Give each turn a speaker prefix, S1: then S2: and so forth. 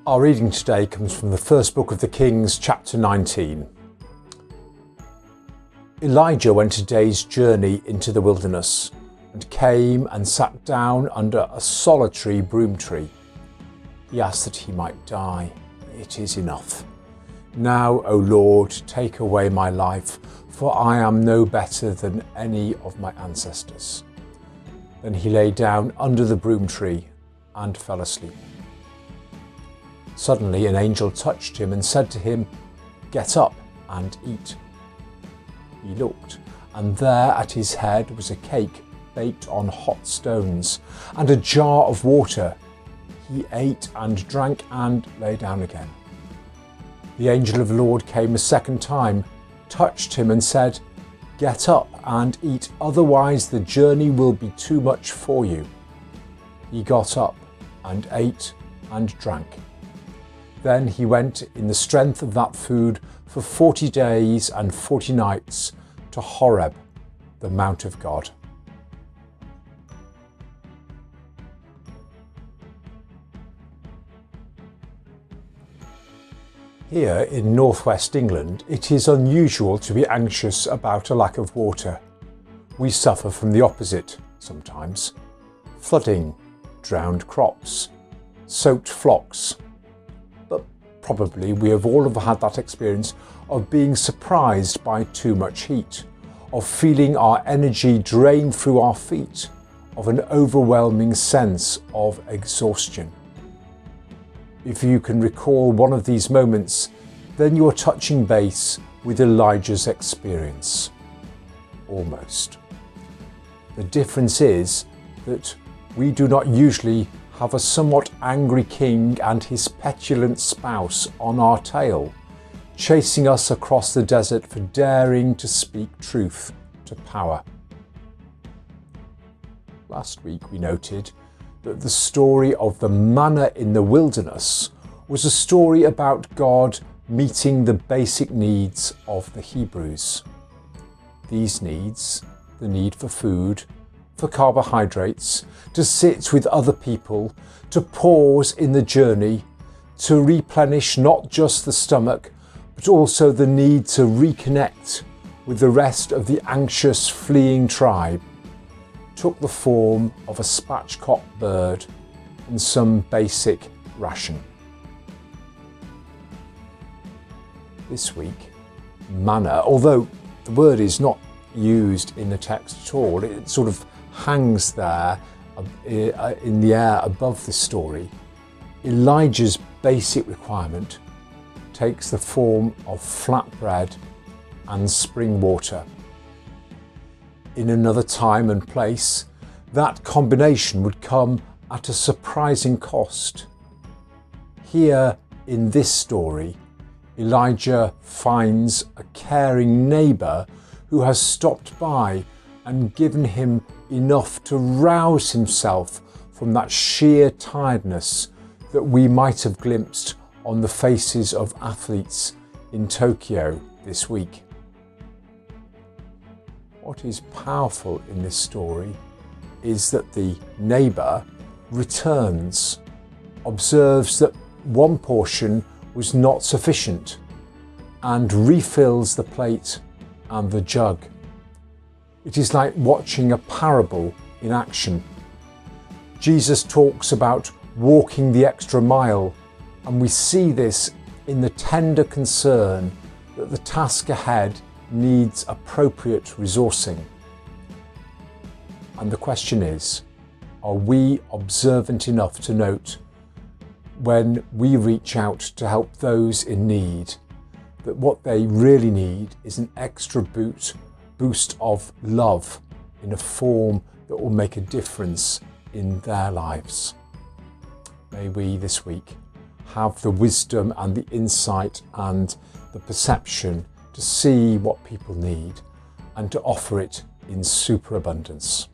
S1: Our reading today comes from the first book of the Kings, chapter 19. Elijah went a day's journey into the wilderness and came and sat down under a solitary broom tree. He asked that he might die. It is enough. Now, O Lord, take away my life, for I am no better than any of my ancestors. Then he lay down under the broom tree and fell asleep. Suddenly an angel touched him and said to him, "Get up and eat." He looked, and there at his head was a cake baked on hot stones and a jar of water. He ate and drank and lay down again. The angel of the Lord came a second time, touched him and said, "Get up and eat, otherwise the journey will be too much for you." He got up and ate and drank. Then he went in the strength of that food for 40 days and 40 nights to Horeb, the Mount of God. Here in northwest England, it is unusual to be anxious about a lack of water. We suffer from the opposite sometimes. Flooding, drowned crops, soaked flocks. Probably we have all ever had that experience of being surprised by too much heat, of feeling our energy drain through our feet, of an overwhelming sense of exhaustion. If you can recall one of these moments, then you're touching base with Elijah's experience. Almost. The difference is that we do not usually have a somewhat angry king and his petulant spouse on our tail, chasing us across the desert for daring to speak truth to power. Last week we noted that the story of the manna in the wilderness was a story about God meeting the basic needs of the Hebrews. These needs, the need for food, for carbohydrates, to sit with other people, to pause in the journey, to replenish not just the stomach, but also the need to reconnect with the rest of the anxious fleeing tribe, took the form of a spatchcock bird and some basic ration. This week, manna, although the word is not used in the text at all, it sort of hangs there in the air above the story. Elijah's basic requirement takes the form of flatbread and spring water. In another time and place, that combination would come at a surprising cost. Here in this story, Elijah finds a caring neighbour who has stopped by and given him enough to rouse himself from that sheer tiredness that we might have glimpsed on the faces of athletes in Tokyo this week. What is powerful in this story is that the neighbour returns, observes that one portion was not sufficient, and refills the plate and the jug. It is like watching a parable in action. Jesus talks about walking the extra mile, and we see this in the tender concern that the task ahead needs appropriate resourcing. And the question is, are we observant enough to note when we reach out to help those in need that what they really need is an extra boost of love in a form that will make a difference in their lives? May we this week have the wisdom and the insight and the perception to see what people need and to offer it in superabundance.